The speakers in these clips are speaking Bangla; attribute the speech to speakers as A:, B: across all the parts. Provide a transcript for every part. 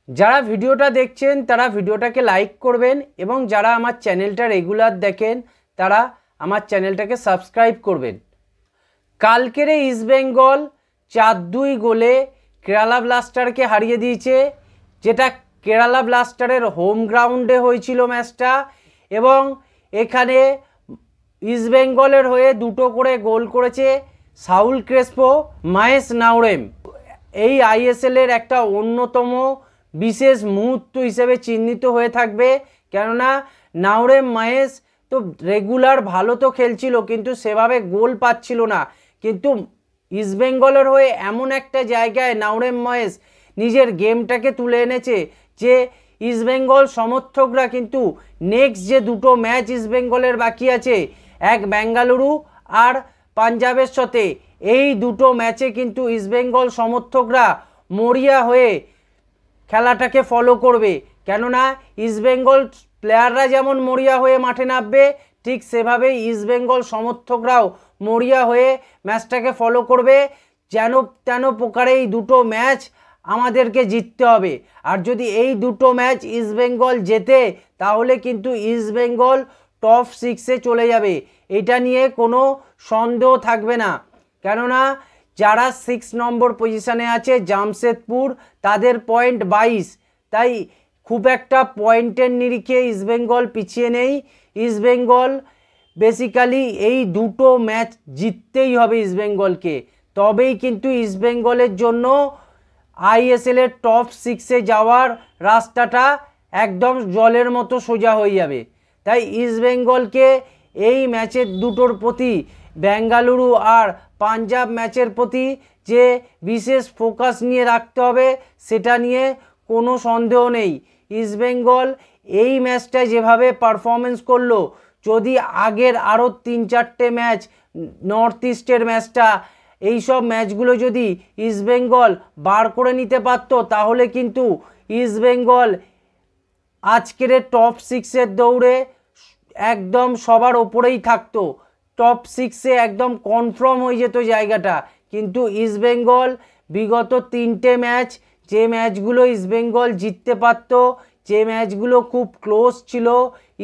A: যারা ভিডিওটা দেখছেন তারা ভিডিওটাকে লাইক করবেন এবং যারা আমার চ্যানেলটা রেগুলার দেখেন তারা আমার চ্যানেলটাকে সাবস্ক্রাইব করবেন। কালকের ইস্টবেঙ্গল 4-2 গোলে কেরালা ব্লাস্টারকে হারিয়ে দিয়েছে, যেটা কেরালা ব্লাস্টারের হোম গ্রাউন্ডে হয়েছিল ম্যাচটা। এবং এখানে ইস্টবেঙ্গলের হয়ে 2টো করে গোল করেছে সাউল ক্রেসপো, মহেশ নাওরেম। এই আইএসএলের একটা অন্যতম বিশেষ মুহূর্ত হিসেবে চিহ্নিত হয়ে থাকবে, কেননা নাওরেম মহেশ তো রেগুলার ভালো তো খেলছিল কিন্তু সেভাবে গোল পাচ্ছিল না, কিন্তু ইস্টবেঙ্গলের হয়ে এমন একটা জায়গায় নাওরেম মহেশ নিজের গেমটাকে তুলে এনেছে যে ইস্টবেঙ্গল সমর্থকরা কিন্তু নেক্সট যে 2টো ম্যাচ ইস্টবেঙ্গলের বাকি আছে, এক বেঙ্গালুরু আর পাঞ্জাবের সাথে, এই 2টো ম্যাচে কিন্তু ইস্টবেঙ্গল সমর্থকরা মরিয়া হয়ে খেলাটাকে ফলো করবে। কেননা ইস্টবেঙ্গল প্লেয়াররা যেমন মরিয়া হয়ে মাঠে নামবে, ঠিক সেভাবেই ইস্টবেঙ্গল সমর্থকরাও মরিয়া হয়ে ম্যাচটাকে ফলো করবে। যেন তেন প্রকারে এই 2টো ম্যাচ আমাদেরকে জিততে হবে। আর যদি এই 2টো ম্যাচ ইস্টবেঙ্গল জেতে তাহলে কিন্তু ইস্টবেঙ্গল টপ 6-এ চলে যাবে, এটা নিয়ে কোনো সন্দেহ থাকবে না। কেননা যারা 6 নম্বর পজিশানে আছে জামশেদপুর, তাদের পয়েন্ট 22, তাই খুব একটা পয়েন্টের নিরিখে ইস্টবেঙ্গল পিছিয়ে নেই। ইস্টবেঙ্গল বেসিক্যালি এই 2টো ম্যাচ জিততেই হবে ইস্টবেঙ্গলকে, তবেই কিন্তু ইস্টবেঙ্গলের জন্য আইএসএলের টপ 6-এ যাওয়ার রাস্তাটা একদম জলের মতো সোজা হয়ে যাবে। তাই ইস্টবেঙ্গলকে এই ম্যাচের 2টোর প্রতি, বেঙ্গালুরু আর পাঞ্জাব ম্যাচের প্রতি যে বিশেষ ফোকাস নিয়ে রাখতে হবে সেটা নিয়ে কোনো সন্দেহ নেই। ইস্টবেঙ্গল এই ম্যাচটায় যেভাবে পারফরমেন্স করলো, যদি আগের আরও 3-4টে ম্যাচ, নর্থ ইস্টের ম্যাচটা, এইসব ম্যাচগুলো যদি ইস্টবেঙ্গল বার করে নিতে পারতো তাহলে কিন্তু ইস্টবেঙ্গল আজকের টপ 6-এর দৌড়ে একদম সবার ওপরেই থাকতো, টপ 6-এ একদম কনফার্ম হয়ে যেত জায়গাটা। কিন্তু ইস্টবেঙ্গল বিগত 3টে ম্যাচ, যে ম্যাচগুলো ইস্টবেঙ্গল জিততে পারত, যে ম্যাচগুলো খুব ক্লোজ ছিল,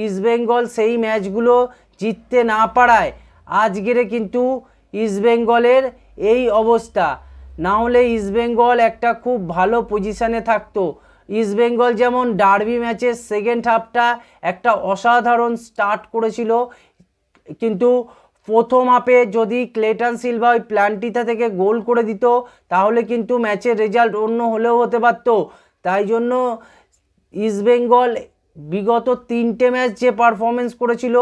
A: ইস্টবেঙ্গল সেই ম্যাচগুলো জিততে না পারায় আজকের কিন্তু ইস্টবেঙ্গলের এই অবস্থা। না হলে ইস্টবেঙ্গল একটা খুব ভালো পজিশানে থাকতো। ইস্টবেঙ্গল যেমন ডার্বি ম্যাচের সেকেন্ড হাফটা একটা অসাধারণ স্টার্ট করেছিল, কিন্তু প্রথম হাফে যদি ক্লেটন সিলভা ওই প্ল্যান্টিটা থেকে গোল করে দিত তাহলে কিন্তু ম্যাচের রেজাল্ট অন্য হলেও হতে পারত। তাই জন্য ইস্টবেঙ্গল বিগত 3টে ম্যাচ যে পারফরমেন্স করেছিল,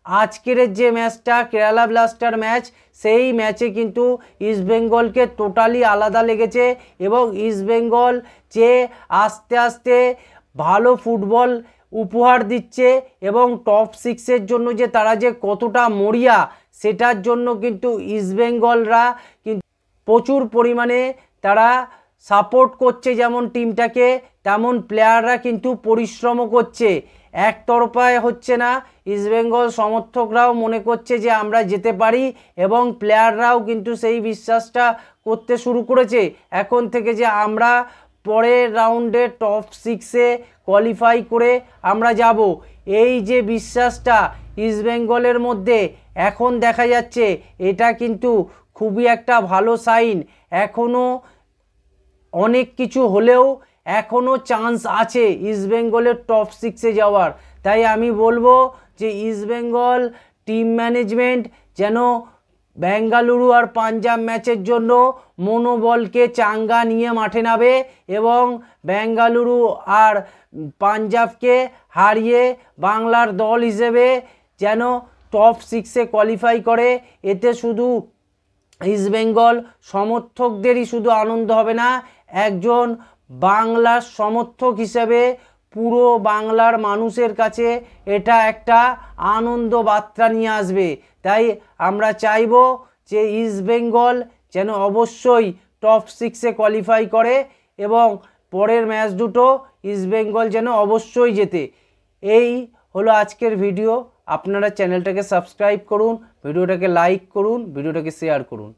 A: আজকের যে ম্যাচটা কেরালা ব্লাস্টার ম্যাচ, সেই ম্যাচে কিন্তু ইস্টবেঙ্গলকে টোটালি আলাদা লেগেছে। এবং ইস্টবেঙ্গল যে আস্তে আস্তে ভালো ফুটবল উপহার দিচ্ছে এবং টপ 6-এর জন্য যে তারা যে কতটা মরিয়া, সেটার জন্য কিন্তু ইস্টবেঙ্গলরা কিন্তু প্রচুর পরিমাণে তারা সাপোর্ট করছে, যেমন টিমটাকে, তেমন প্লেয়াররা কিন্তু পরিশ্রমও করছে। একতরফায় হচ্ছে না, ইস্টবেঙ্গল সমর্থকরাও মনে করছে যে আমরা যেতে পারি এবং প্লেয়াররাও কিন্তু সেই বিশ্বাসটা করতে শুরু করেছে এখন থেকে যে আমরা পরের রাউন্ডে টপ 6-এ কোয়ালিফাই করে আমরা যাব। এই যে বিশ্বাসটা ইস্টবেঙ্গলের মধ্যে এখন দেখা যাচ্ছে, এটা কিন্তু খুবই একটা ভালো সাইন। এখনও অনেক কিছু হলেও এখনও চান্স আছে ইস্টবেঙ্গলের টপ 6-এ যাওয়ার। তাই আমি বলবো যে ইস্টবেঙ্গল টিম ম্যানেজমেন্ট যেন বেঙ্গালুরু আর পাঞ্জাব ম্যাচের জন্য মনোবলকে চাঙ্গা নিয়ে মাঠে নামে এবং বেঙ্গালুরু আর পাঞ্জাবকে হারিয়ে বাংলার দল হিসেবে যেন টপ 6-এ কোয়ালিফাই করে। এতে শুধু ইস্টবেঙ্গল সমর্থকদেরই শুধু আনন্দ হবে না, একজন বাংলার সমর্থক হিসেবে পুরো বাংলার মানুষের কাছে এটা একটা আনন্দ বার্তা নিয়ে আসবে। তাই আমরা চাইব যে ইস্টবেঙ্গল যেন অবশ্যই টপ 6-এ কোয়ালিফাই করে এবং পরের ম্যাচ 2টো ইস্টবেঙ্গল যেন অবশ্যই জেতে। এই হলো আজকের ভিডিও। আপনারা চ্যানেলটাকে সাবস্ক্রাইব করুন, ভিডিওটাকে লাইক করুন, ভিডিওটাকে শেয়ার করুন।